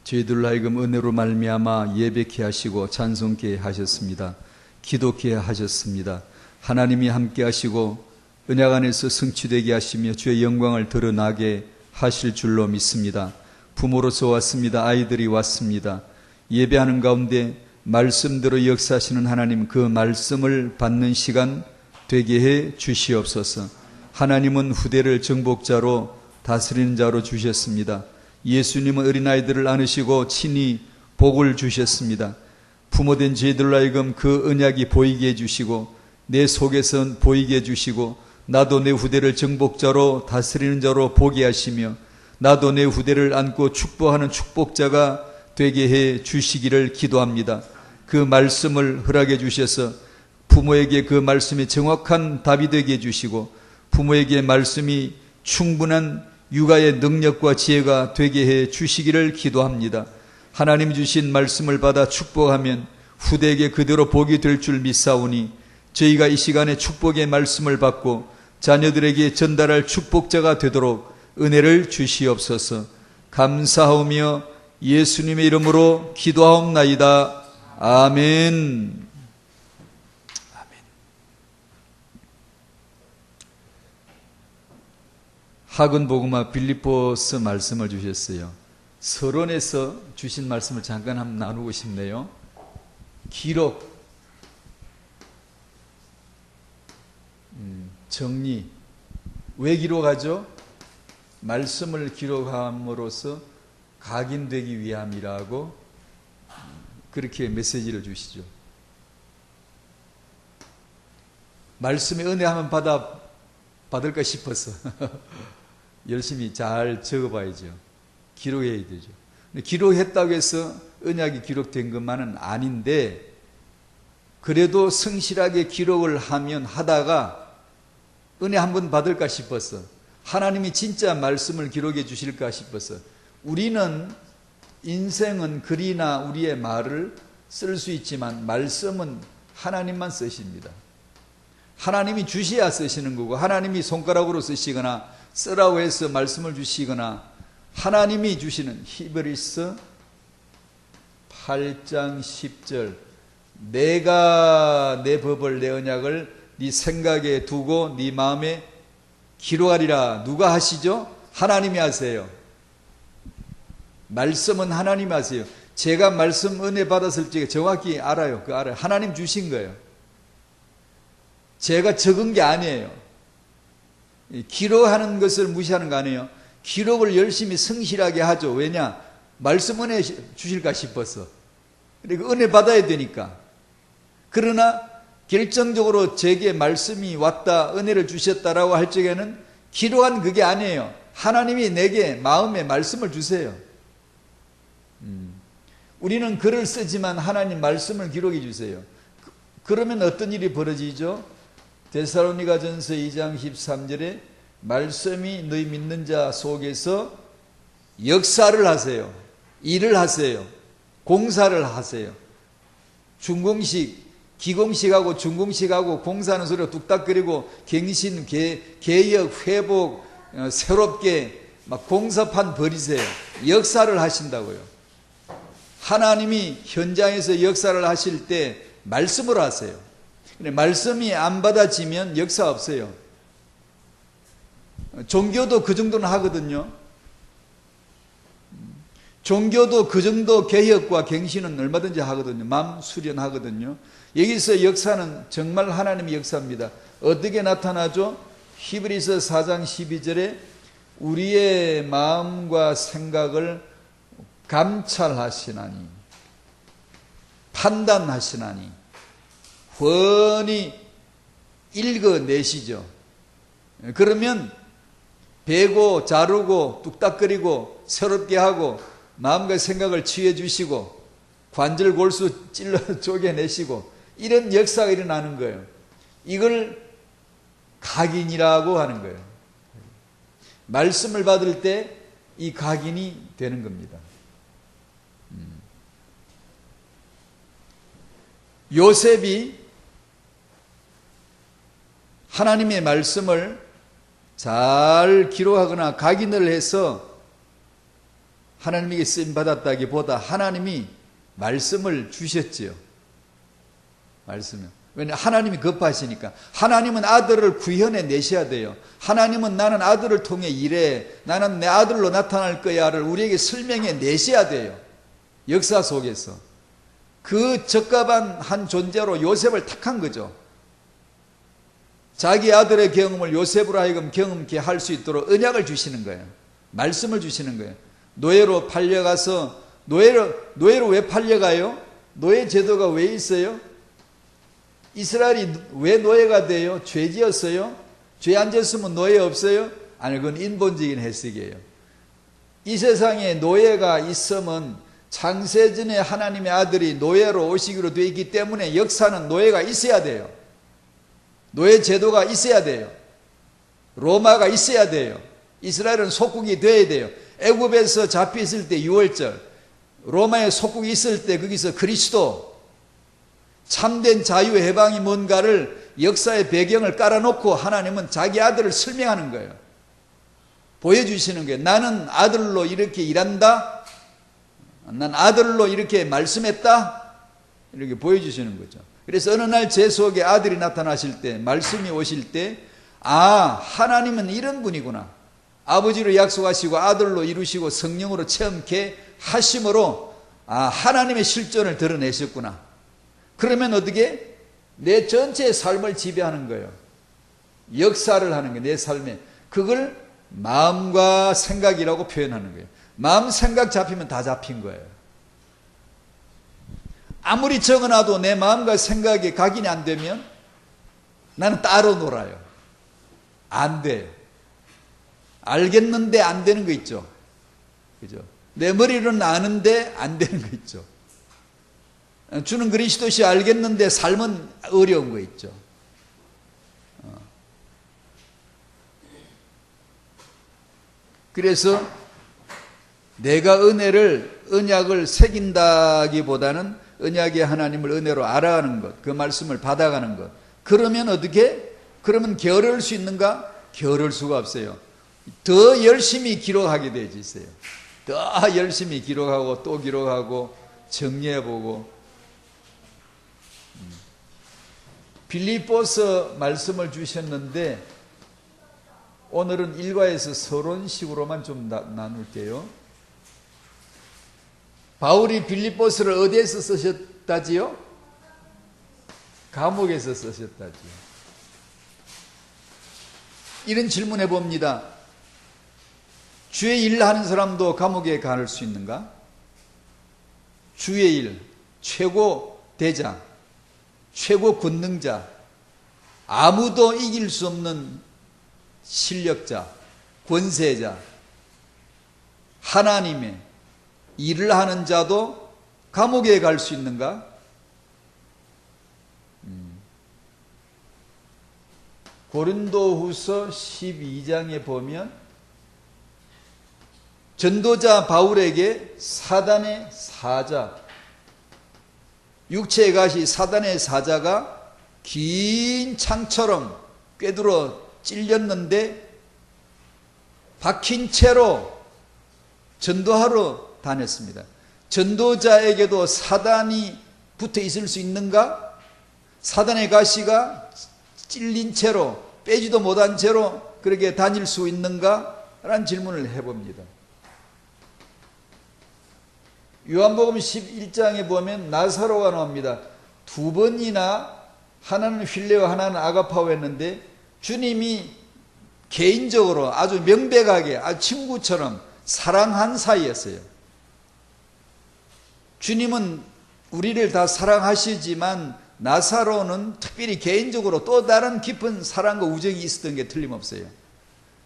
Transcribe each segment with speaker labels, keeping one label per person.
Speaker 1: 저희들로 하여금 은혜로 말미암아 예배케 하시고 찬송케 하셨습니다. 기도케 하셨습니다. 하나님이 함께 하시고 은약 안에서 성취되게 하시며 주의 영광을 드러나게 하실 줄로 믿습니다. 부모로서 왔습니다. 아이들이 왔습니다. 예배하는 가운데 말씀대로 역사하시는 하나님, 그 말씀을 받는 시간 되게 해 주시옵소서. 하나님은 후대를 정복자로 다스리는 자로 주셨습니다. 예수님은 어린아이들을 안으시고 친히 복을 주셨습니다. 부모된 저희들로 하여금 그 언약이 보이게 해주시고 내 속에선 보이게 해주시고 나도 내 후대를 정복자로 다스리는 자로 보게 하시며 나도 내 후대를 안고 축복하는 축복자가 되게 해 주시기를 기도합니다. 그 말씀을 허락해 주셔서 부모에게 그 말씀이 정확한 답이 되게 해주시고 부모에게 말씀이 충분한 육아의 능력과 지혜가 되게 해 주시기를 기도합니다. 하나님 주신 말씀을 받아 축복하면 후대에게 그대로 복이 될 줄 믿사오니 저희가 이 시간에 축복의 말씀을 받고 자녀들에게 전달할 축복자가 되도록 은혜를 주시옵소서. 감사하오며 예수님의 이름으로 기도하옵나이다. 아멘. 학은복음화 빌립보서 말씀을 주셨어요. 서론에서 주신 말씀을 잠깐 한번 나누고 싶네요. 기록, 정리. 왜 기록하죠? 말씀을 기록함으로써 각인되기 위함이라고 그렇게 메시지를 주시죠. 말씀의 은혜 한번 받을까 싶어서 열심히 잘 적어봐야죠. 기록해야 되죠. 기록했다고 해서 언약이 기록된 것만은 아닌데 그래도 성실하게 기록을 하다가 은혜 한번 받을까 싶어서 하나님이 진짜 말씀을 기록해 주실까 싶어서 우리는 인생은 글이나 우리의 말을 쓸 수 있지만 말씀은 하나님만 쓰십니다. 하나님이 주셔야 쓰시는 거고 하나님이 손가락으로 쓰시거나 쓰라고 해서 말씀을 주시거나 하나님이 주시는 히브리서 8장 10절 내가 내 법을 내 언약을 네 생각에 두고 네 마음에 기록하리라. 누가 하시죠? 하나님이 하세요. 말씀은 하나님이 하세요. 제가 말씀 은혜 받았을 때 정확히 알아요. 알아요. 하나님 주신 거예요. 제가 적은 게 아니에요. 기록하는 것을 무시하는 거 아니에요. 기록을 열심히 성실하게 하죠. 왜냐? 말씀 은혜 주실까 싶어서. 그리고 은혜 받아야 되니까. 그러나 결정적으로 제게 말씀이 왔다, 은혜를 주셨다라고 할 적에는 기록한 그게 아니에요. 하나님이 내게 마음에 말씀을 주세요. 우리는 글을 쓰지만 하나님 말씀을 기록해 주세요. 그러면 어떤 일이 벌어지죠? 데살로니가전서 2장 13절에 말씀이 너희 믿는 자 속에서 역사를 하세요. 일을 하세요. 공사를 하세요. 준공식, 기공식하고 준공식하고 공사하는 소리가 뚝딱거리고 갱신, 개혁, 회복, 새롭게 막 공사판 버리세요. 역사를 하신다고요. 하나님이 현장에서 역사를 하실 때 말씀으로 하세요. 말씀이 안 받아지면 역사 없어요. 종교도 그 정도는 하거든요. 종교도 그 정도 개혁과 갱신은 얼마든지 하거든요. 마음 수련하거든요. 여기서 역사는 정말 하나님의 역사입니다. 어떻게 나타나죠? 히브리서 4장 12절에 우리의 마음과 생각을 감찰하시나니 판단하시나니 훤히 읽어내시죠. 그러면 베고 자르고 뚝딱거리고 새롭게 하고 마음과 생각을 치유해 주시고 관절 골수 찔러 쪼개내시고 이런 역사가 일어나는 거예요. 이걸 각인이라고 하는 거예요. 말씀을 받을 때 이 각인이 되는 겁니다. 요셉이 하나님의 말씀을 잘 기록하거나 각인을 해서 하나님에게 쓰임받았다기보다 하나님이 말씀을 주셨지요. 말씀을. 왜냐하면 하나님이 급하시니까. 하나님은 아들을 구현해 내셔야 돼요. 하나님은 나는 아들을 통해 일해, 나는 내 아들로 나타날 거야를 우리에게 설명해 내셔야 돼요. 역사 속에서. 그 적합한 한 존재로 요셉을 택한 거죠. 자기 아들의 경험을 요셉으로 하여금 경험케 할 수 있도록 언약을 주시는 거예요. 말씀을 주시는 거예요. 노예로 팔려가서, 노예로 왜 팔려가요? 노예 제도가 왜 있어요? 이스라엘이 왜 노예가 돼요? 죄 지었어요? 죄 안 지었으면 노예 없어요? 아니, 그건 인본적인 해석이에요. 이 세상에 노예가 있으면 창세전에 하나님의 아들이 노예로 오시기로 되어 있기 때문에 역사는 노예가 있어야 돼요. 노예 제도가 있어야 돼요. 로마가 있어야 돼요. 이스라엘은 속국이 되어야 돼요. 애굽에서 잡혀 있을 때 6월절, 로마의 속국이 있을 때 거기서 그리스도, 참된 자유 해방이 뭔가를 역사의 배경을 깔아놓고 하나님은 자기 아들을 설명하는 거예요. 보여주시는 거예요. 나는 아들로 이렇게 일한다. 난 아들로 이렇게 말씀했다. 이렇게 보여주시는 거죠. 그래서 어느 날 제 속에 아들이 나타나실 때, 말씀이 오실 때, 아, 하나님은 이런 분이구나. 아버지로 약속하시고 아들로 이루시고 성령으로 체험케 하심으로, 아, 하나님의 실존을 드러내셨구나. 그러면 어떻게? 내 전체의 삶을 지배하는 거예요. 역사를 하는 거예요. 내 삶에. 그걸 마음과 생각이라고 표현하는 거예요. 마음 생각 잡히면 다 잡힌 거예요. 아무리 적어놔도 내 마음과 생각이 각인이 안 되면 나는 따로 놀아요. 안 돼요. 알겠는데 안 되는 거 있죠. 그죠? 내 머리로는 아는데 안 되는 거 있죠. 주는 그리스도시 알겠는데 삶은 어려운 거 있죠. 그래서 내가 언약을 새긴다기보다는 언약의 하나님을 은혜로 알아가는 것, 그 말씀을 받아가는 것. 그러면 어떻게? 그러면 게으를 수 있는가? 게으를 수가 없어요. 더 열심히 기록하게 되어 있어요. 더 열심히 기록하고 또 기록하고 정리해보고. 빌립보서 말씀을 주셨는데 오늘은 일과에서 서론식으로만 좀 나눌게요. 바울이 빌립보서를 어디에서 쓰셨다지요? 감옥에서 쓰셨다지요. 이런 질문해 봅니다. 주의 일 하는 사람도 감옥에 갈 수 있는가? 주의 일, 최고 대장, 최고 권능자, 아무도 이길 수 없는 실력자, 권세자, 하나님의 일을 하는 자도 감옥에 갈 수 있는가? 고린도후서 12장에 보면 전도자 바울에게 사단의 사자, 육체의 가시 사단의 사자가 긴 창처럼 꿰들어 찔렸는데 박힌 채로 전도하러 다녔습니다. 전도자에게도 사단이 붙어 있을 수 있는가? 사단의 가시가 찔린 채로 빼지도 못한 채로 그렇게 다닐 수 있는가? 라는 질문을 해봅니다. 요한복음 11장에 보면 나사로가 나옵니다. 두 번이나 하나는 휠레오 하나는 아가파오 했는데 주님이 개인적으로 아주 명백하게 아주 친구처럼 사랑한 사이였어요. 주님은 우리를 다 사랑하시지만 나사로는 특별히 개인적으로 또 다른 깊은 사랑과 우정이 있었던 게 틀림없어요.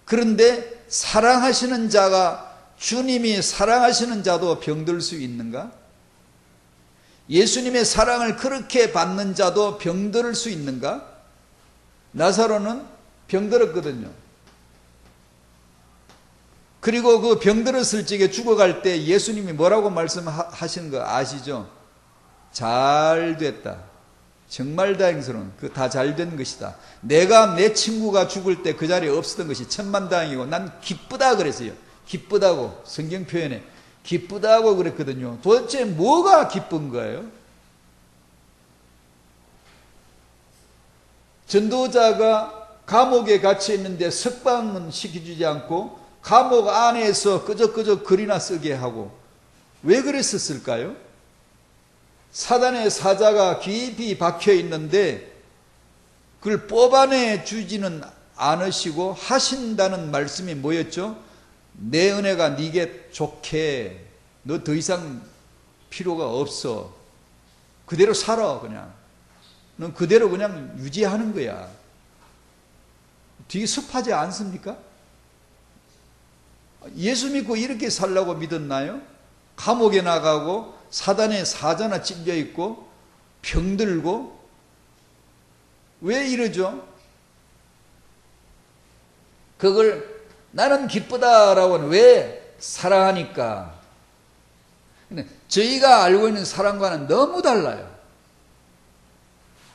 Speaker 1: 그런데 사랑하시는 자가 주님이 사랑하시는 자도 병들 수 있는가? 예수님의 사랑을 그렇게 받는 자도 병들 수 있는가? 나사로는 병들었거든요. 그리고 그 병들었을 적에 죽어갈 때 예수님이 뭐라고 말씀하시는 거 아시죠? 잘 됐다. 정말 다행스러운, 그 다 잘 된 것이다. 내가 내 친구가 죽을 때 그 자리에 없었던 것이 천만다행이고 난 기쁘다 그랬어요. 기쁘다고 성경 표현에 기쁘다고 그랬거든요. 도대체 뭐가 기쁜 거예요? 전도자가 감옥에 갇혀 있는데 석방은 시켜주지 않고 감옥 안에서 끄적끄적 글이나 쓰게 하고, 왜 그랬었을까요? 사단의 사자가 깊이 박혀 있는데 그걸 뽑아내 주지는 않으시고 하신다는 말씀이 뭐였죠? 내 은혜가 네게 좋게, 너 더 이상 필요가 없어, 그대로 살아, 그냥 넌 그대로 그냥 유지하는 거야. 되게 습하지 않습니까? 예수 믿고 이렇게 살라고 믿었나요? 감옥에 나가고 사단의 사자나 찔려 있고 병들고. 왜 이러죠? 그걸 나는 기쁘다라고 하는, 왜? 사랑하니까. 근데 저희가 알고 있는 사랑과는 너무 달라요.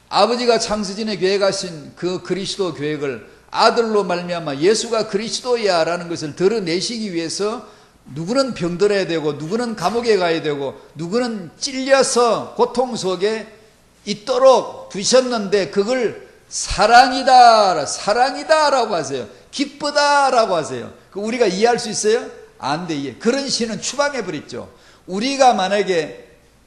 Speaker 1: 아버지가 창세전에 계획하신 그 그리스도 계획을 아들로 말미암아 예수가 그리스도야 라는 것을 드러내시기 위해서 누구는 병들어야 되고, 누구는 감옥에 가야 되고, 누구는 찔려서 고통 속에 있도록 두셨는데, 그걸 사랑이다, 사랑이다라고 하세요. 기쁘다라고 하세요. 우리가 이해할 수 있어요? 안 돼, 이해. 그런 신은 추방해버렸죠. 우리가 만약에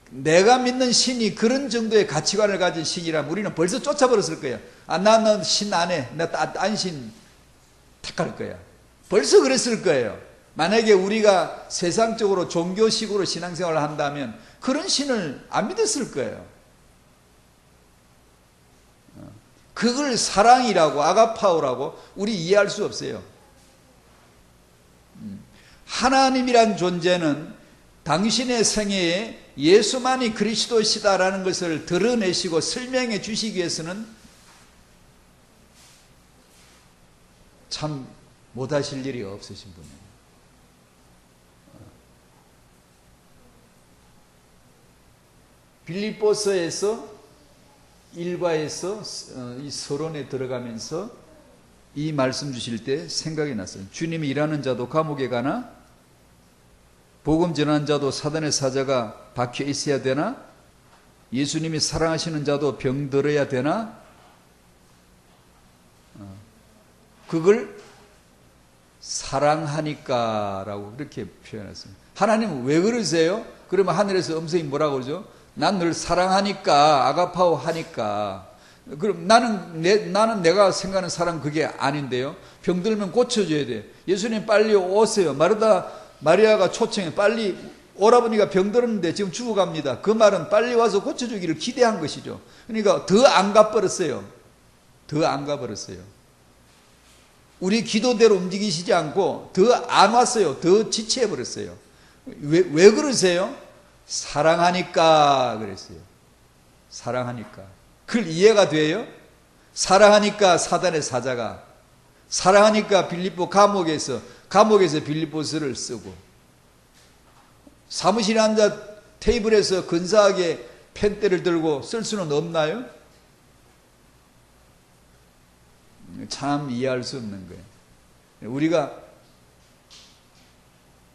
Speaker 1: 내가 믿는 신이 그런 정도의 가치관을 가진 신이라면 우리는 벌써 쫓아버렸을 거예요. 아, 나는 신 안 해. 나 딴 신 택할 거야. 벌써 그랬을 거예요. 만약에 우리가 세상적으로 종교식으로 신앙생활을 한다면 그런 신을 안 믿었을 거예요. 그걸 사랑이라고, 아가파오라고 우리 이해할 수 없어요. 하나님이란 존재는 당신의 생애에 예수만이 그리스도시다라는 것을 드러내시고 설명해 주시기 위해서는 참 못하실 일이 없으신 분이에요. 빌립보서에서 일과에서 이 서론에 들어가면서 이 말씀 주실 때 생각이 났어요. 주님이 일하는 자도 감옥에 가나? 복음 전하는 자도 사단의 사자가 박혀 있어야 되나? 예수님이 사랑하시는 자도 병들어야 되나? 그걸 사랑하니까 라고 그렇게 표현했습니다. 하나님은 왜 그러세요? 그러면 하늘에서 음성이 뭐라고 그러죠? 난 늘 사랑하니까, 아가파오 하니까. 그럼 나는 내가 생각하는 사랑 그게 아닌데요. 병들면 고쳐줘야 돼. 예수님 빨리 오세요. 마리아가 초청해 빨리 오라버니가 병들었는데 지금 죽어갑니다. 그 말은 빨리 와서 고쳐주기를 기대한 것이죠. 그러니까 더 안 가버렸어요. 더 안 가버렸어요. 우리 기도대로 움직이시지 않고 더 안 왔어요. 더 지체해버렸어요. 왜 그러세요? 사랑하니까 그랬어요. 사랑하니까. 그걸 이해가 돼요? 사랑하니까 사단의 사자가, 사랑하니까 빌립보 감옥에서 빌립보서를 쓰고, 사무실에 앉아 테이블에서 근사하게 펜대를 들고 쓸 수는 없나요? 참 이해할 수 없는 거예요. 우리가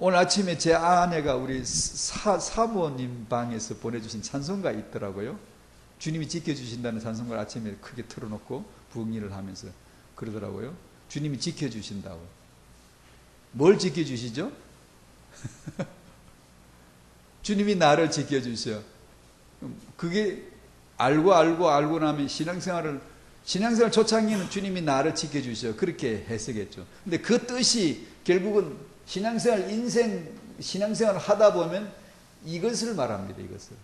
Speaker 1: 오늘 아침에 제 아내가 우리 사모님 방에서 보내주신 찬송가 있더라고요. 주님이 지켜주신다는 찬송가를 아침에 크게 틀어놓고 부흥리를 하면서 그러더라고요. 주님이 지켜주신다고. 뭘 지켜주시죠? 주님이 나를 지켜주셔. 그게 알고 나면 신앙생활 초창기는 주님이 나를 지켜주셔. 그렇게 해석했죠. 근데 그 뜻이 결국은 신앙생활 하다 보면 이것을 말합니다. 이것을.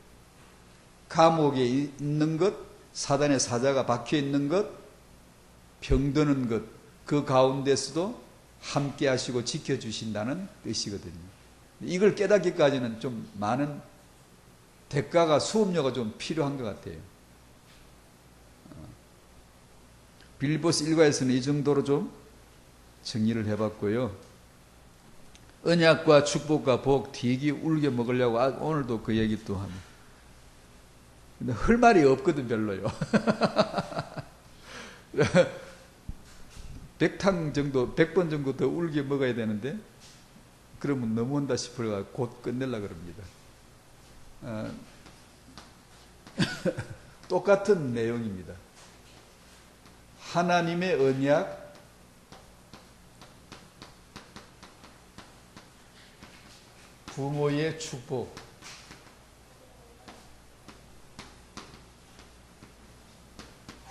Speaker 1: 감옥에 있는 것, 사단의 사자가 박혀 있는 것, 병드는 것, 그 가운데서도 함께 하시고 지켜주신다는 뜻이거든요. 이걸 깨닫기까지는 좀 많은 대가가, 수업료가 좀 필요한 것 같아요. 빌립보서 1과에서는 이 정도로 좀 정리를 해봤고요. 언약과 축복과 복, 되게 울게 먹으려고 오늘도 그 얘기 또 합니다. 근데 할 말이 없거든, 별로요. 100탕 정도, 100번 정도 더 울게 먹어야 되는데 그러면 넘어온다 싶어가 곧 끝내려고 그럽니다. 똑같은 내용입니다. 하나님의 언약, 부모의 축복,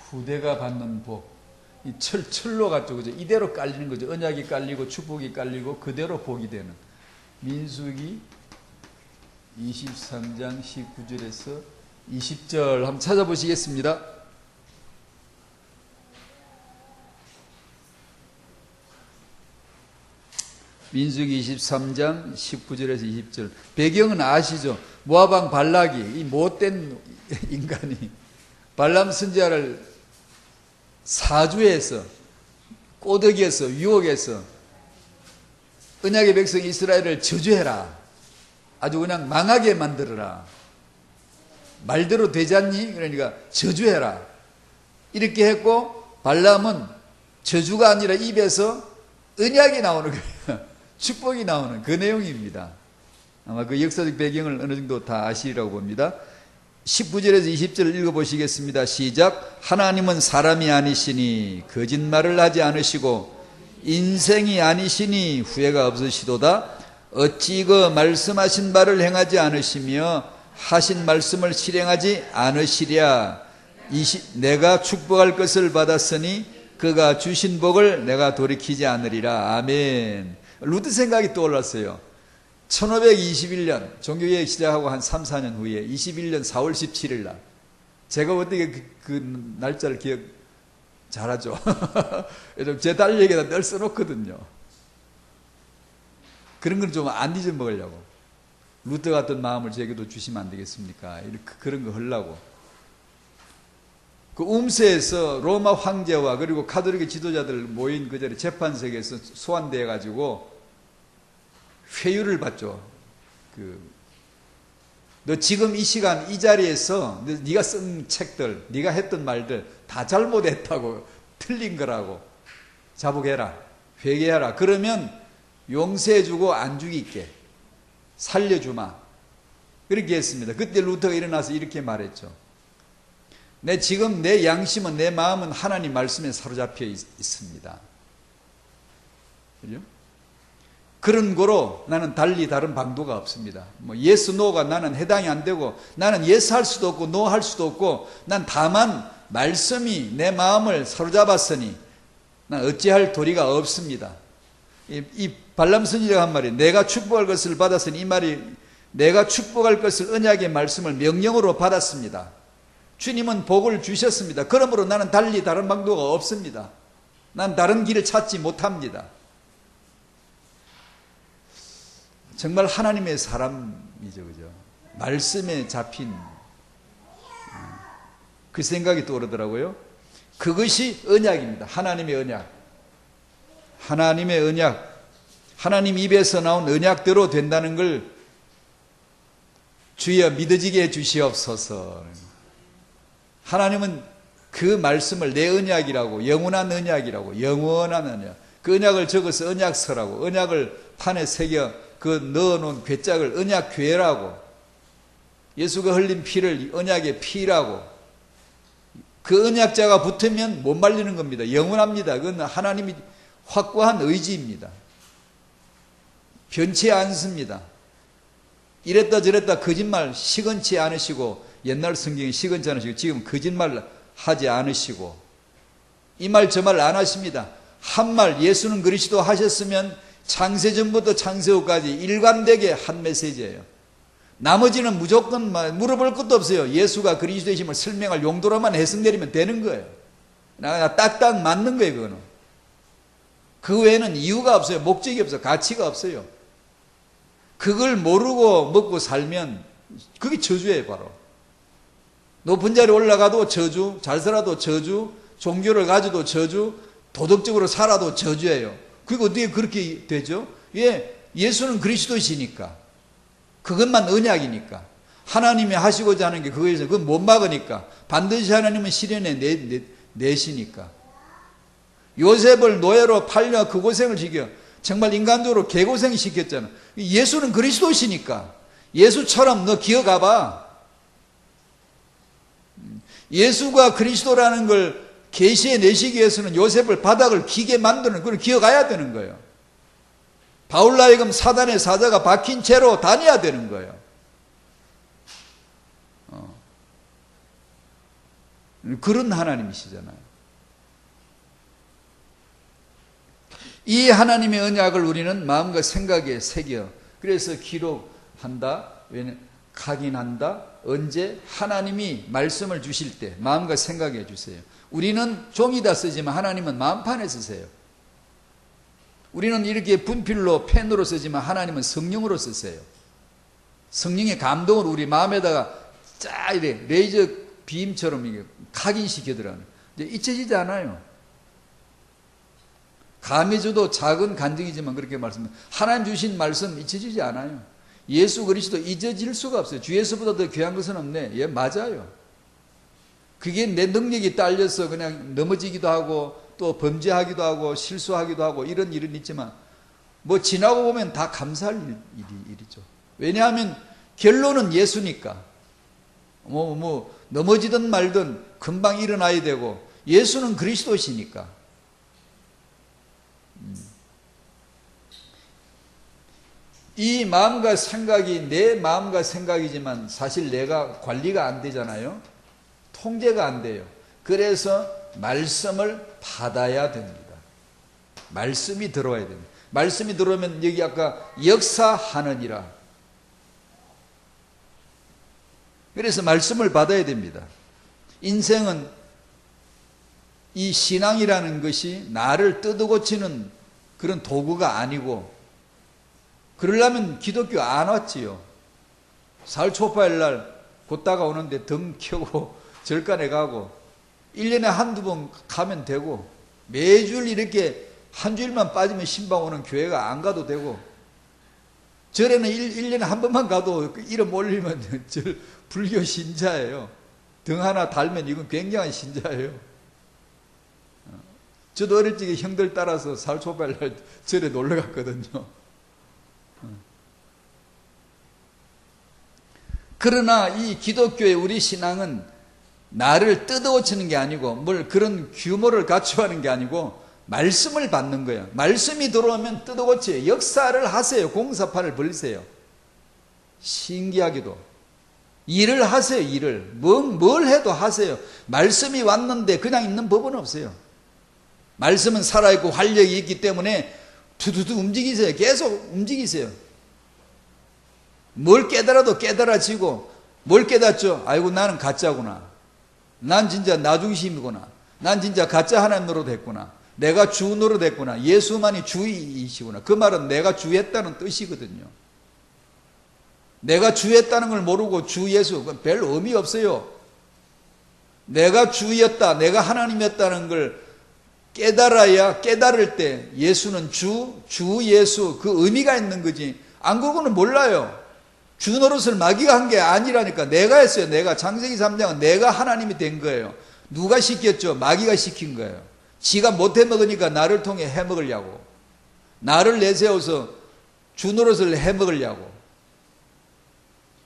Speaker 1: 후대가 받는 복, 이 철로 갔죠, 그죠? 이대로 깔리는 거죠. 언약이 깔리고 축복이 깔리고 그대로 복이 되는. 민수기 23장 19절에서 20절 한번 찾아보시겠습니다. 민수기 23장 19절에서 20절. 배경은 아시죠? 모압 왕 발락이, 이 못된 인간이 발람 선지자를 사주해서, 꼬드기에서, 유혹해서 언약의 백성 이스라엘을 저주해라, 아주 그냥 망하게 만들어라, 말대로 되지 않니? 그러니까 저주해라, 이렇게 했고, 발람은 저주가 아니라 입에서 언약이 나오는 거예요. 축복이 나오는 그 내용입니다. 아마 그 역사적 배경을 어느 정도 다 아시리라고 봅니다. 19절에서 20절을 읽어보시겠습니다. 시작. 하나님은 사람이 아니시니 거짓말을 하지 않으시고 인생이 아니시니 후회가 없으시도다. 어찌 그 말씀하신 바를 행하지 않으시며 하신 말씀을 실행하지 않으시랴. 내가 축복할 것을 받았으니 그가 주신 복을 내가 돌이키지 않으리라. 아멘. 루트 생각이 떠올랐어요. 1521년 종교개혁 시작하고 한 3, 4년 후에 21년 4월 17일 날, 제가 어떻게 그 날짜를 기억 잘하죠. 제 달력에다 늘 써놓거든요. 그런 건 좀 안 잊어먹으려고. 루터 같은 마음을 제게도 주시면 안 되겠습니까? 이렇게 그런 거 하려고. 그 움세에서 로마 황제와 그리고 카톨릭 지도자들 모인 그 자리 재판석에서 소환되어 가지고 회유를 받죠. 너 지금 이 시간 이 자리에서 네가 쓴 책들, 네가 했던 말들 다 잘못했다고, 틀린 거라고 자복해라, 회개하라. 그러면 용서해주고 안 죽일게, 살려주마. 그렇게 했습니다. 그때 루터가 일어나서 이렇게 말했죠. 지금 내 양심은, 내 마음은 하나님 말씀에 사로잡혀 있습니다. 그죠? 그런 거로 나는 달리 다른 방도가 없습니다. 예스, 노가 나는 해당이 안 되고, 나는 예스 할 수도 없고, 노 할 수도 없고, 난 다만 말씀이 내 마음을 사로잡았으니 난 어찌할 도리가 없습니다. 이 발람 선지자가 한 말이, 내가 축복할 것을 받았으니, 이 말이 내가 축복할 것을 언약의 말씀을 명령으로 받았습니다. 주님은 복을 주셨습니다. 그러므로 나는 달리 다른 방도가 없습니다. 난 다른 길을 찾지 못합니다. 정말 하나님의 사람이죠, 그죠? 말씀에 잡힌 그 생각이 떠오르더라고요. 그것이 언약입니다. 하나님의 언약. 하나님의 언약. 하나님 입에서 나온 언약대로 된다는 걸 주여 믿어지게 해 주시옵소서. 하나님은 그 말씀을 내 언약이라고, 영원한 언약이라고, 영원한 언약. 그 언약을 적어서 언약서라고, 언약을 판에 새겨 그 넣어놓은 괴짝을 언약궤라고, 예수가 흘린 피를 언약의 피라고. 그 언약자가 붙으면 못 말리는 겁니다. 영원합니다. 그건 하나님이 확고한 의지입니다. 변치 않습니다. 이랬다 저랬다 거짓말 시건치 않으시고, 옛날 성경에 시건치 않으시고 지금 거짓말 하지 않으시고, 이 말 저 말 안 하십니다. 한 말 예수는 그리스도 하셨으면 창세전부터 창세후까지 일관되게 한 메시지예요. 나머지는 무조건 물어볼 것도 없어요. 예수가 그리스도이심을 설명할 용도로만 해석내리면 되는 거예요. 딱딱 맞는 거예요. 그거는. 그 외에는 이유가 없어요. 목적이 없어요. 가치가 없어요. 그걸 모르고 먹고 살면 그게 저주예요. 바로 높은 자리에 올라가도 저주, 잘 살아도 저주, 종교를 가져도 저주, 도덕적으로 살아도 저주예요. 그게 어떻게 그렇게 되죠? 예수는 그리스도이시니까, 그것만 언약이니까, 하나님이 하시고자 하는 게 그거에서 그건 못 막으니까, 반드시 하나님은 실현해 내시니까. 요셉을 노예로 팔려 그 고생을 지겨 정말 인간적으로 개고생시켰잖아. 예수는 그리스도시니까 예수처럼 너 기어가봐. 예수가 그리스도라는 걸 계시해 내시기 위해서는 요셉을 바닥을 기게 만드는 그걸 기어가야 되는 거예요. 바울로 하여금 사단의 사자가 박힌 채로 다녀야 되는 거예요. 그런 하나님이시잖아요. 이 하나님의 언약을 우리는 마음과 생각에 새겨 그래서 기록한다. 각인한다. 언제? 하나님이 말씀을 주실 때 마음과 생각에 주세요. 우리는 종이다 쓰지만 하나님은 마음판에 쓰세요. 우리는 이렇게 분필로 펜으로 쓰지만 하나님은 성령으로 쓰세요. 성령의 감동을 우리 마음에다가 쫙 이래 레이저 빔처럼 이게 각인시키더라고요. 잊혀지지 않아요. 감히 저도 작은 간증이지만 그렇게 말씀드립니다. 하나님 주신 말씀 잊혀지지 않아요. 예수 그리스도 잊어질 수가 없어요. 주 예수보다 더 귀한 것은 없네. 예, 맞아요. 그게 내 능력이 딸려서 그냥 넘어지기도 하고 또 범죄하기도 하고 실수하기도 하고 이런 일은 있지만 뭐 지나고 보면 다 감사할 일이죠. 왜냐하면 결론은 예수니까. 넘어지든 말든 금방 일어나야 되고 예수는 그리스도시니까. 이 마음과 생각이 내 마음과 생각이지만 사실 내가 관리가 안 되잖아요. 통제가 안 돼요. 그래서 말씀을 받아야 됩니다. 말씀이 들어와야 됩니다. 말씀이 들어오면 여기 아까 역사하느니라. 그래서 말씀을 받아야 됩니다. 인생은 이 신앙이라는 것이 나를 뜯어고치는 그런 도구가 아니고 그러려면 기독교 안 왔지요. 사흘 초파일 날 곧다가 오는데 등 켜고 절간에 가고 1년에 한두 번 가면 되고 매주 이렇게 한 주일만 빠지면 신방 오는 교회가 안 가도 되고 절에는 1년에 한 번만 가도 이름 올리면 불교 신자예요. 등 하나 달면 이건 굉장한 신자예요. 저도 어릴 적에 형들 따라서 사흘 초파일 날 절에 놀러 갔거든요. 그러나 이 기독교의 우리 신앙은 나를 뜯어고치는 게 아니고 뭘 그런 규모를 갖추어하는 게 아니고 말씀을 받는 거예요. 말씀이 들어오면 뜯어고쳐요. 역사를 하세요. 공사판을 벌리세요. 신기하게도 일을 하세요. 일을 뭘 해도 하세요. 말씀이 왔는데 그냥 있는 법은 없어요. 말씀은 살아있고 활력이 있기 때문에 두두두 움직이세요. 계속 움직이세요. 뭘 깨달아도 깨달아지고 뭘 깨닫죠? 아이고 나는 가짜구나. 난 진짜 나 중심이구나. 난 진짜 가짜 하나님 노릇했구나. 내가 주 노릇했구나. 예수만이 주이시구나. 그 말은 내가 주했다는 뜻이거든요. 내가 주했다는 걸 모르고 주 예수 그건 별 의미 없어요. 내가 주였다. 내가 하나님이었다는 걸 깨달아야 깨달을 때 예수는 주 예수 그 의미가 있는 거지. 안 그러고는 몰라요. 주 노릇을 마귀가 한 게 아니라니까. 내가 했어요. 내가. 창세기 3장은 내가 하나님이 된 거예요. 누가 시켰죠? 마귀가 시킨 거예요. 지가 못 해먹으니까 나를 통해 해먹으려고. 나를 내세워서 주 노릇을 해먹으려고.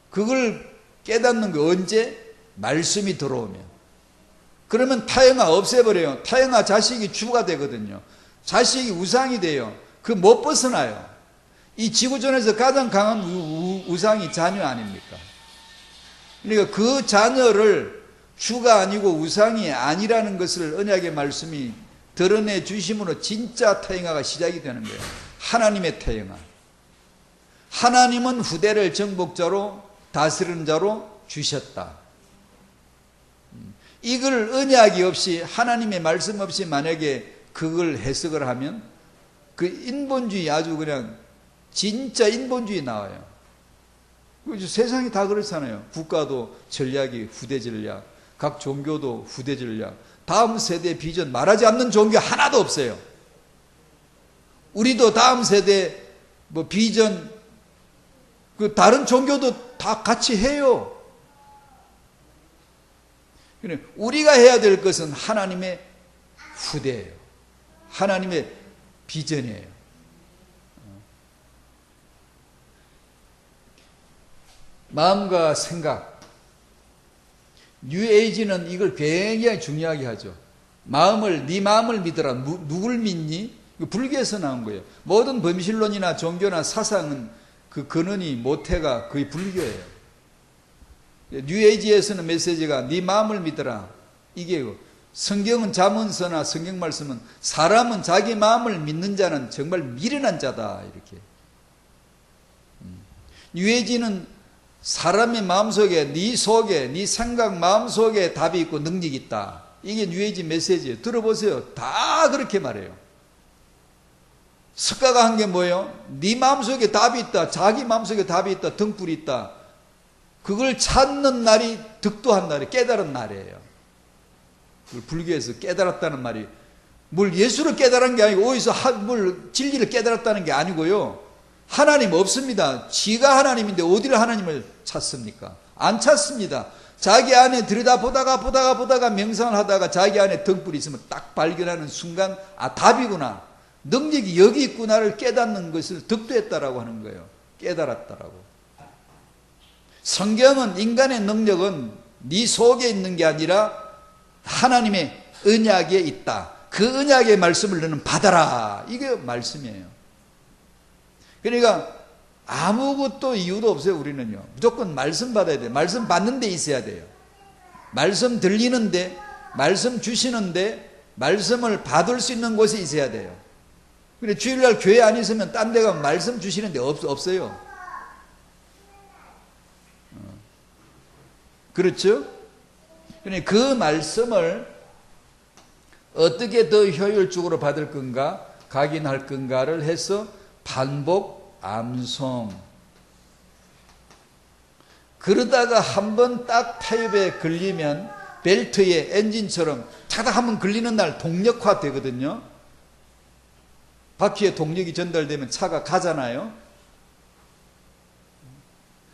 Speaker 1: 그걸 깨닫는 거 언제? 말씀이 들어오면. 그러면 타영아 없애버려요. 타영아 자식이 주가 되거든요. 자식이 우상이 돼요. 그 못 벗어나요. 이 지구촌에서 가장 강한 우상이 자녀 아닙니까? 그러니까 그 자녀를 주가 아니고 우상이 아니라는 것을 언약의 말씀이 드러내 주심으로 진짜 태영아가 시작이 되는 거예요. 하나님의 태영아. 하나님은 후대를 정복자로 다스리는 자로 주셨다. 이걸 언약이 없이 하나님의 말씀 없이 만약에 그걸 해석을 하면 그 인본주의 아주 그냥 진짜 인본주의 나와요. 세상이 다 그렇잖아요. 국가도 전략이 후대 전략, 각 종교도 후대 전략, 다음 세대 비전 말하지 않는 종교 하나도 없어요. 우리도 다음 세대 비전 그 다른 종교도 다 같이 해요. 우리가 해야 될 것은 하나님의 후대예요. 하나님의 비전이에요. 마음과 생각. 뉴에이지는 이걸 굉장히 중요하게 하죠. 네 마음을 믿어라. 누굴 믿니? 불교에서 나온 거예요. 모든 범실론이나 종교나 사상은 그 근원이 모태가 거의 불교예요. 뉴에이지에서는 메시지가 네 마음을 믿어라. 이게 성경은 자문서나 성경 말씀은 사람은 자기 마음을 믿는 자는 정말 미련한 자다 이렇게. 뉴에이지는 사람의 마음속에 네 속에 네 생각 마음속에 답이 있고 능력이 있다. 이게 뉴에이지 메시지예요. 들어보세요. 다 그렇게 말해요. 석가가 한 게 뭐예요? 네 마음속에 답이 있다. 자기 마음속에 답이 있다. 등불이 있다. 그걸 찾는 날이 득도한 날이 깨달은 날이에요. 그걸 불교에서 깨달았다는 말이 뭘 예수를 깨달은 게 아니고 어디서 뭘 진리를 깨달았다는 게 아니고요. 하나님 없습니다. 지가 하나님인데 어디를 하나님을 찾습니까? 안 찾습니다. 자기 안에 들여다보다가 명상을 하다가 자기 안에 등불이 있으면 딱 발견하는 순간 답이구나. 능력이 여기 있구나를 깨닫는 것을 득도했다라고 하는 거예요. 깨달았다라고. 성경은 인간의 능력은 네 속에 있는 게 아니라 하나님의 언약에 있다. 그 언약의 말씀을 너는 받아라. 이게 말씀이에요. 그러니까 아무것도 이유도 없어요. 우리는요. 무조건 말씀 받아야 돼요. 말씀 받는 데 있어야 돼요. 말씀 들리는데, 말씀 주시는데, 말씀을 받을 수 있는 곳에 있어야 돼요. 근데 주일날 교회 안 있으면 딴 데 가면 말씀 주시는 데 없어요. 그렇죠? 그러니까 그 말씀을 어떻게 더 효율적으로 받을 건가, 각인할 건가를 해서 반복, 암송. 그러다가 한번 딱 타협에 걸리면 벨트에 엔진처럼 타다 한번 걸리는 날 동력화 되거든요. 바퀴에 동력이 전달되면 차가 가잖아요.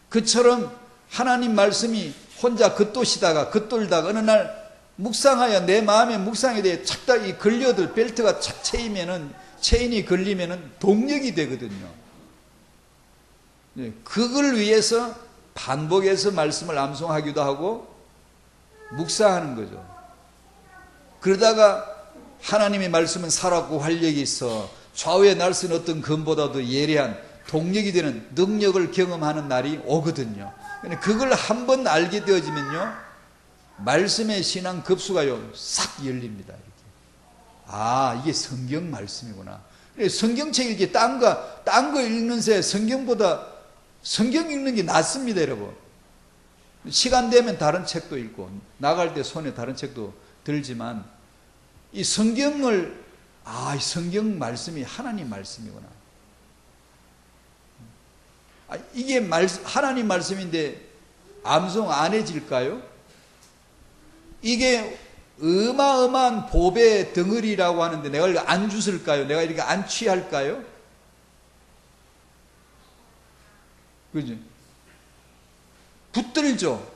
Speaker 1: 그처럼 하나님 말씀이 혼자 겉도시다가 겉돌다가 어느 날 묵상하여 내 마음에 묵상에 대해 착딱 걸려들 벨트가 착 채이면은 체인이 걸리면은 동력이 되거든요. 그걸 위해서 반복해서 말씀을 암송하기도 하고 묵상하는 거죠. 그러다가 하나님의 말씀은 살았고 활력이 있어 좌우에 날선 어떤 검보다도 예리한 동력이 되는 능력을 경험하는 날이 오거든요. 그걸 한번 알게 되어지면요, 말씀의 신앙 급수가요 싹 열립니다. 이렇게. 이게 성경 말씀이구나. 성경책 읽기 딴 거 읽는 새 성경보다 성경 읽는 게 낫습니다, 여러분. 시간 되면 다른 책도 읽고 나갈 때 손에 다른 책도 들지만 이 성경을 이 성경 말씀이 하나님 말씀이구나. 이게 하나님 말씀인데 암송 안 해질까요? 이게 어마어마한 보배 덩어리라고 하는데 내가 이거 안 주실까요? 내가 이렇게 안 취할까요? 그죠? 붙들죠.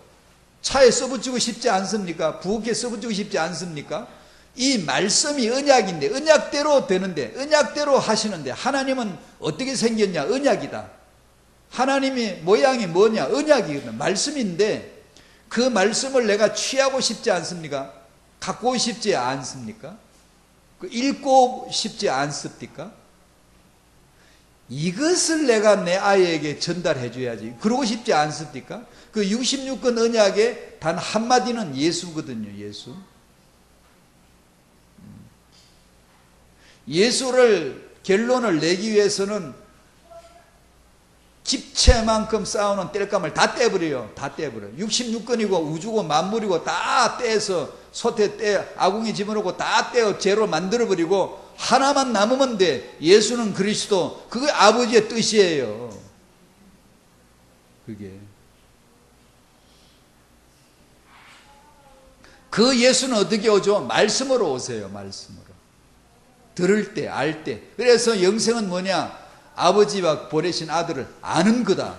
Speaker 1: 차에 써붙이고 싶지 않습니까? 부엌에 써붙이고 싶지 않습니까? 이 말씀이 언약인데 언약대로 되는데 언약대로 하시는데 하나님은 어떻게 생겼냐? 언약이다. 하나님의 모양이 뭐냐? 언약이거든. 말씀인데 그 말씀을 내가 취하고 싶지 않습니까? 갖고 싶지 않습니까? 읽고 싶지 않습니까? 이것을 내가 내 아이에게 전달해 줘야지. 그러고 싶지 않습니까? 그 66권 언약의 단 한마디는 예수거든요. 예수. 예수를 결론을 내기 위해서는 집채만큼 쌓아놓은 땔감을 다 떼버려요. 다 떼버려요. 66권이고 우주고 만물이고 다 떼서 솥에 아궁이 집어넣고 다 떼어 재로 만들어버리고 하나만 남으면 돼. 예수는 그리스도. 그게 아버지의 뜻이에요. 그게. 그 예수는 어떻게 오죠? 말씀으로 오세요. 말씀으로. 들을 때, 알 때. 그래서 영생은 뭐냐? 아버지와 보내신 아들을 아는 거다.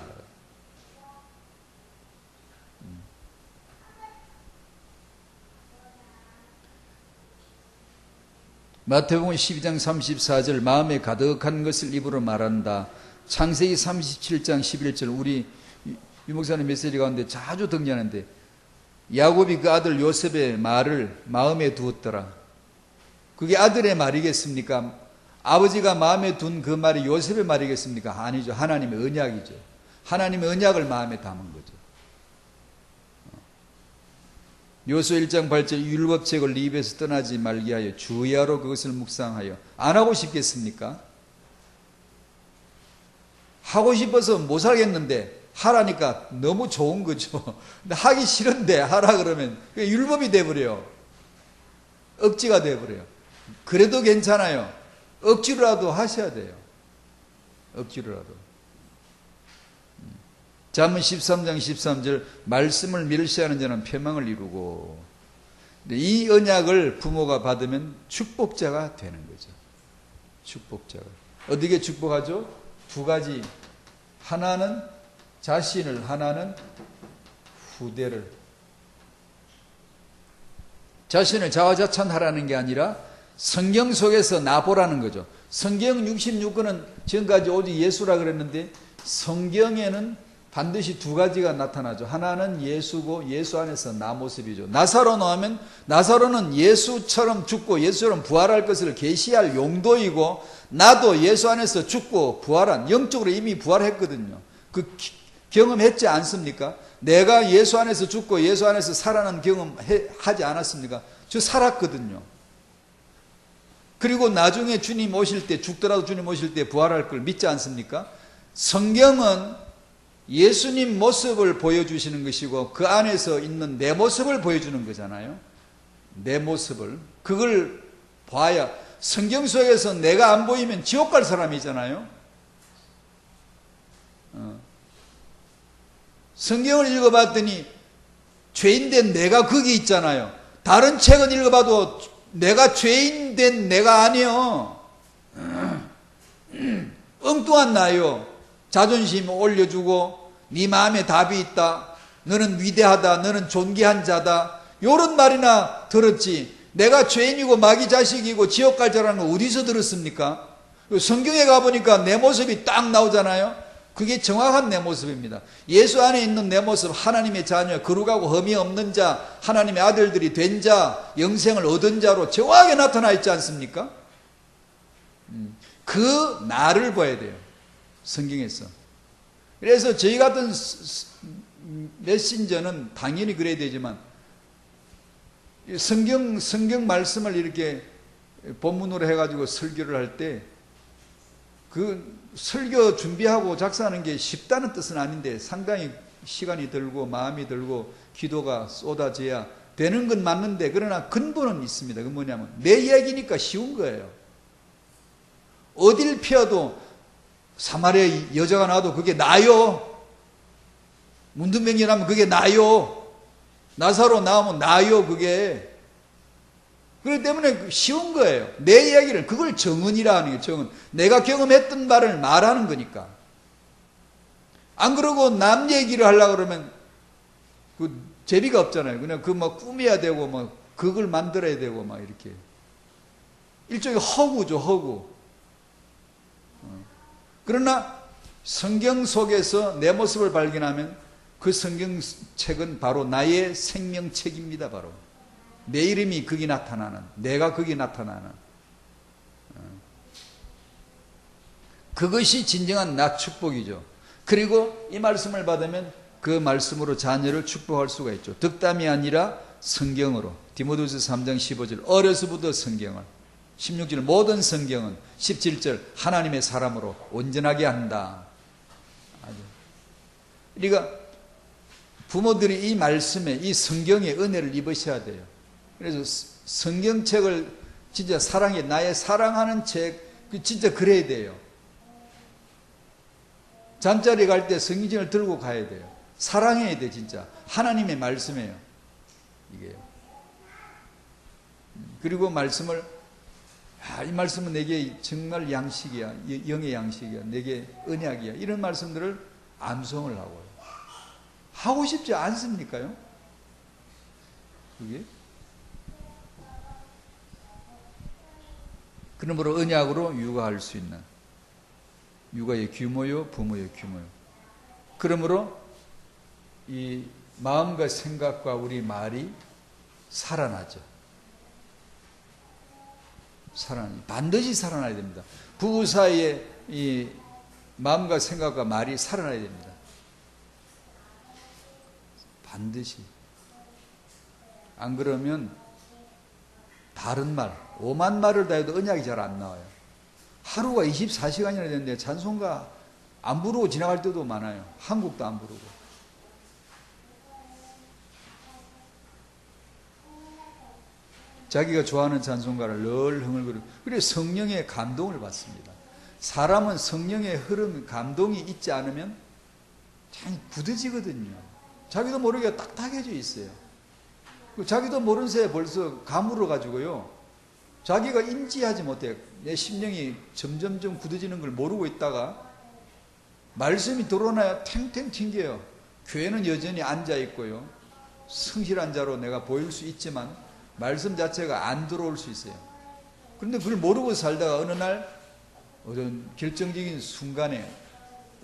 Speaker 1: 마태복음 12장 34절 마음에 가득한 것을 입으로 말한다. 창세기 37장 11절 우리 유 목사님 메시지 가운데 자주 등장하는데 야곱이 그 아들 요셉의 말을 마음에 두었더라. 그게 아들의 말이겠습니까? 아버지가 마음에 둔 그 말이 요셉의 말이겠습니까? 아니죠. 하나님의 언약이죠. 하나님의 언약을 마음에 담은 거죠. 요수 1장 8절 율법책을 네 입에서 떠나지 말게 하여 주야로 그것을 묵상하여. 안 하고 싶겠습니까? 하고 싶어서 못 살겠는데 하라니까 너무 좋은 거죠. 근데 하기 싫은데 하라 그러면 율법이 돼버려요. 억지가 돼버려요. 그래도 괜찮아요. 억지로라도 하셔야 돼요. 억지로라도. 잠언 13장 13절 말씀을 멸시하는 자는 패망을 이루고. 이 언약을 부모가 받으면 축복자가 되는 거죠. 축복자가. 어떻게 축복하죠? 두 가지. 하나는 자신을, 하나는 후대를. 자신을 자화자찬하라는 게 아니라 성경 속에서 나보라는 거죠. 성경 66권은 지금까지 오직 예수라 그랬는데 성경에는 반드시 두 가지가 나타나죠. 하나는 예수고 예수 안에서 나 모습이죠. 나사로노 하면 나사로는 예수처럼 죽고 예수처럼 부활할 것을 계시할 용도이고 나도 예수 안에서 죽고 부활한 영적으로 이미 부활했거든요. 그 경험했지 않습니까? 내가 예수 안에서 죽고 예수 안에서 살아난 경험 하지 않았습니까? 저 살았거든요. 그리고 나중에 주님 오실 때 죽더라도 주님 오실 때 부활할 걸 믿지 않습니까? 성경은 예수님 모습을 보여주시는 것이고 그 안에서 있는 내 모습을 보여주는 거잖아요. 내 모습을. 그걸 봐야 성경 속에서 내가 안 보이면 지옥 갈 사람이잖아요. 성경을 읽어봤더니 죄인된 내가 거기 있잖아요. 다른 책은 읽어봐도 내가 죄인된 내가 아니요. 엉뚱한 나요. 자존심 올려주고 네 마음에 답이 있다. 너는 위대하다. 너는 존귀한 자다. 이런 말이나 들었지. 내가 죄인이고 마귀 자식이고 지옥 갈 자라는 거 어디서 들었습니까? 성경에 가보니까 내 모습이 딱 나오잖아요. 그게 정확한 내 모습입니다. 예수 안에 있는 내 모습, 하나님의 자녀, 거룩하고 흠이 없는 자, 하나님의 아들들이 된 자, 영생을 얻은 자로 정확하게 나타나 있지 않습니까? 그 나를 봐야 돼요. 성경에서. 그래서 저희 같은 메신저는 당연히 그래야 되지만 성경 말씀을 이렇게 본문으로 해가지고 설교를 할 때 그 설교 준비하고 작성하는 게 쉽다는 뜻은 아닌데 상당히 시간이 들고 마음이 들고 기도가 쏟아져야 되는 건 맞는데 그러나 근본은 있습니다. 그 뭐냐면 내 이야기니까 쉬운 거예요. 어딜 피어도 사마리아 여자가 나와도 그게 나요. 문둥병이 나면 그게 나요. 나사로 나오면 나요. 그게. 그렇기 때문에 쉬운 거예요. 내 이야기를, 그걸 정언이라 하는 거예요. 정언. 내가 경험했던 바를 말하는 거니까. 안 그러고 남 얘기를 하려고 그러면 그 재미가 없잖아요. 그냥 그 막 꾸며야 되고 막 그걸 만들어야 되고 막 이렇게. 일종의 허구죠, 허구. 그러나 성경 속에서 내 모습을 발견하면 그 성경책은 바로 나의 생명책입니다. 바로. 내 이름이 거기 나타나는, 내가 거기 나타나는. 그것이 진정한 나 축복이죠. 그리고 이 말씀을 받으면 그 말씀으로 자녀를 축복할 수가 있죠. 덕담이 아니라 성경으로. 디모데후서 3장 15절 어려서부터 성경을, 16절 모든 성경은, 17절 하나님의 사람으로 온전하게 한다. 그러니까 부모들이 이 말씀에, 이 성경의 은혜를 입으셔야 돼요. 그래서 성경책을 진짜 사랑해, 나의 사랑하는 책, 진짜 그래야 돼요. 잠자리 갈 때 성경책을 들고 가야 돼요. 사랑해야 돼, 진짜. 하나님의 말씀이에요. 이게요. 그리고 말씀을, 이 말씀은 내게 정말 양식이야, 영의 양식이야, 내게 언약이야, 이런 말씀들을 암송을 하고요. 하고 싶지 않습니까요? 그게? 그러므로 언약으로 육아할 수 있는 육아의 규모요, 부모의 규모요. 그러므로 이 마음과 생각과 우리 말이 살아나죠. 반드시 살아나야 됩니다. 부부 사이에 이 마음과 생각과 말이 살아나야 됩니다. 반드시. 안 그러면 다른 말, 오만 말을 다 해도 언약이 잘 안 나와요. 하루가 24시간이나 되는데 찬송가 안 부르고 지나갈 때도 많아요. 한국도 안 부르고. 자기가 좋아하는 찬송가를 늘 흥얼거리고, 그래 성령의 감동을 받습니다. 사람은 성령의 흐름, 감동이 있지 않으면 참 굳어지거든요. 자기도 모르게 딱딱해져 있어요. 자기도 모르는 새에 벌써 가물어 가지고요, 자기가 인지하지 못해요. 내 심령이 점점점 굳어지는 걸 모르고 있다가 말씀이 들어오나야 탱탱 튕겨요. 교회는 여전히 앉아 있고요, 성실한 자로 내가 보일 수 있지만 말씀 자체가 안 들어올 수 있어요. 그런데 그걸 모르고 살다가 어느 날 어떤 결정적인 순간에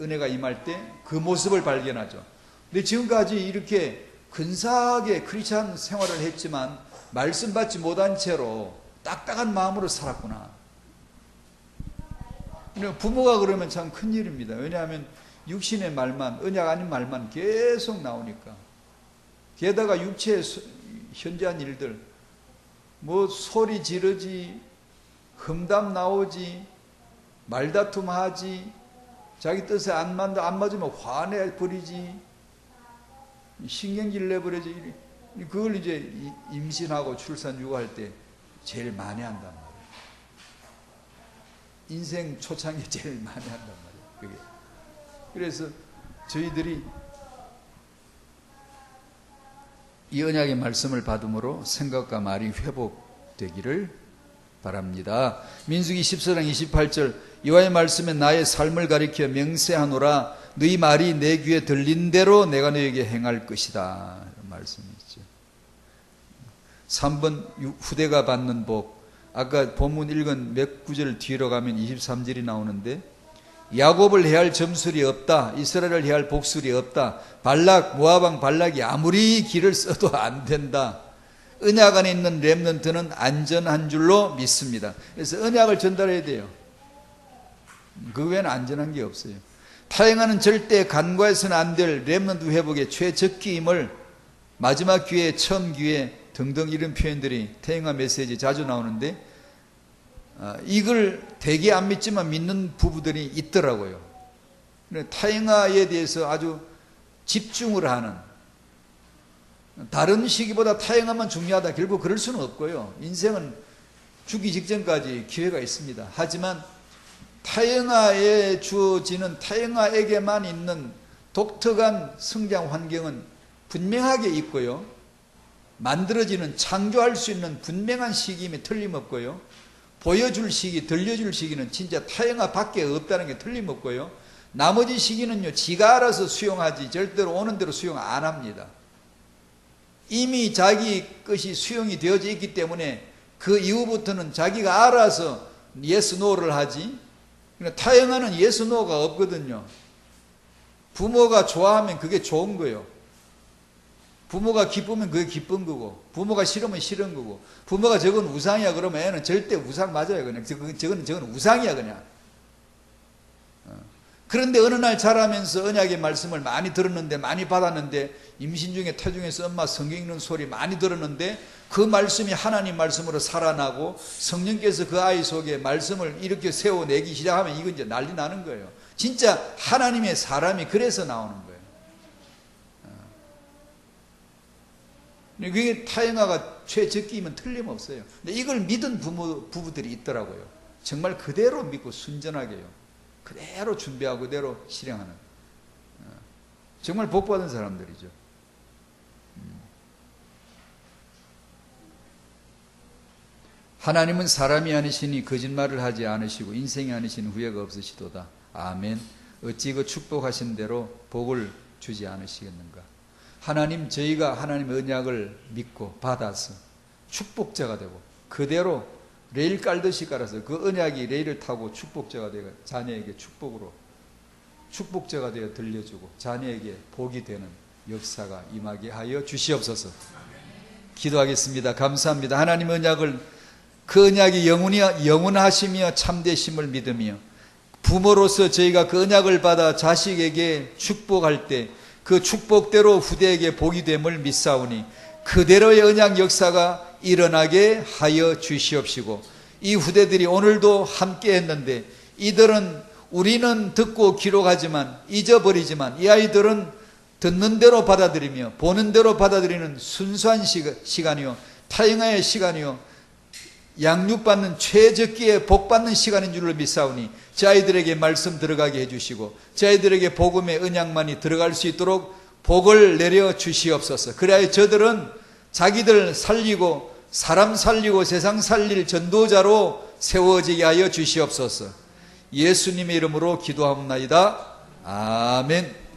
Speaker 1: 은혜가 임할 때 그 모습을 발견하죠. 근데 지금까지 이렇게 근사하게 크리스찬 생활을 했지만 말씀 받지 못한 채로 딱딱한 마음으로 살았구나. 부모가 그러면 참 큰일입니다. 왜냐하면 육신의 말만, 언약 아닌 말만 계속 나오니까. 게다가 육체에 현재한 일들, 뭐 소리 지르지, 흠담 나오지, 말다툼 하지, 자기 뜻에 안 맞으면 화내버리지, 신경질 내버리지. 그걸 이제 임신하고 출산 육아할 때 제일 많이 한단 말이에요. 인생 초창기에 제일 많이 한단 말이에요. 그게. 그래서 저희들이 이 언약의 말씀을 받음으로 생각과 말이 회복되기를 바랍니다. 민수기 14장 28절, 여호와의 말씀에 나의 삶을 가리켜 명세하노라. 너희 말이 내 귀에 들린 대로 내가 너에게 행할 것이다. 이런 말씀이 있죠. 3번 후대가 받는 복. 아까 본문 읽은 몇 구절 뒤로 가면 23절이 나오는데, 야곱을 해할 점술이 없다, 이스라엘을 해할 복술이 없다, 모압 왕 발락이 아무리 길을 써도 안 된다. 언약 안에 있는 렘넌트는 안전한 줄로 믿습니다. 그래서 언약을 전달해야 돼요. 그 외에는 안전한 게 없어요. 타행하는 절대 간과해서는 안 될 렘넌트 회복의 최적기임을 마지막 기회, 처음 기회 등등 이런 표현들이 태행하 메시지 자주 나오는데, 이걸 되게 안 믿지만 믿는 부부들이 있더라고요. 타행하에 대해서 아주 집중을 하는, 다른 시기보다 타행하면 중요하다, 결국 그럴 수는 없고요. 인생은 죽기 직전까지 기회가 있습니다. 하지만 타행하에 주어지는, 타행하에게만 있는 독특한 성장 환경은 분명하게 있고요, 만들어지는, 창조할 수 있는 분명한 시기임에 틀림없고요, 보여줄 시기, 들려줄 시기는 진짜 타행하 밖에 없다는 게 틀림없고요, 나머지 시기는요 지가 알아서 수용하지 절대로 오는 대로 수용 안 합니다. 이미 자기 것이 수용이 되어져 있기 때문에 그 이후부터는 자기가 알아서 예스 노를 하지, 타행하는 예스 노가 없거든요. 부모가 좋아하면 그게 좋은 거예요. 부모가 기쁘면 그게 기쁜 거고, 부모가 싫으면 싫은 거고, 부모가 저건 우상이야 그러면 애는 절대 우상 맞아요. 그냥 저건 우상이야 그냥. 그런데 어느 날 자라면서 언약의 말씀을 많이 들었는데, 많이 받았는데, 임신 중에 태중에서 엄마 성경 읽는 소리 많이 들었는데, 그 말씀이 하나님 말씀으로 살아나고 성령께서 그 아이 속에 말씀을 이렇게 세워내기 시작하면 이건 이제 난리 나는 거예요. 진짜 하나님의 사람이 그래서 나오는 거예요. 그게 타행하가 최적기이면 틀림없어요. 근데 이걸 믿은 부부들이 있더라고요. 정말 그대로 믿고 순전하게요, 그대로 준비하고 그대로 실행하는, 정말 복받은 사람들이죠. 하나님은 사람이 아니시니 거짓말을 하지 않으시고 인생이 아니시니 후회가 없으시도다. 아멘. 어찌 그 축복하신 대로 복을 주지 않으시겠는가. 하나님, 저희가 하나님의 언약을 믿고 받아서 축복자가 되고 그대로 레일 깔듯이 깔아서 그 언약이 레일을 타고 축복자가 되어 자녀에게 축복으로 축복자가 되어 들려주고 자녀에게 복이 되는 역사가 임하게 하여 주시옵소서. 기도하겠습니다. 감사합니다. 하나님 언약을, 그 언약이 영원하시며 참되심을 믿으며 부모로서 저희가 그 언약을 받아 자식에게 축복할 때 그 축복대로 후대에게 복이 됨을 믿사오니 그대로의 언약 역사가 일어나게 하여 주시옵시고, 이 후대들이 오늘도 함께 했는데 이들은, 우리는 듣고 기록하지만 잊어버리지만 이 아이들은 듣는 대로 받아들이며 보는 대로 받아들이는 순수한 시간이요, 타영의 시간이요, 양육받는 최적기에 복받는 시간인 줄로 믿사오니 저 아이들에게 말씀 들어가게 해주시고 저 아이들에게 복음의 언약만이 들어갈 수 있도록 복을 내려 주시옵소서. 그래야 저들은 자기들 살리고 사람 살리고 세상 살릴 전도자로 세워지게 하여 주시옵소서. 예수님의 이름으로 기도하옵나이다. 아멘.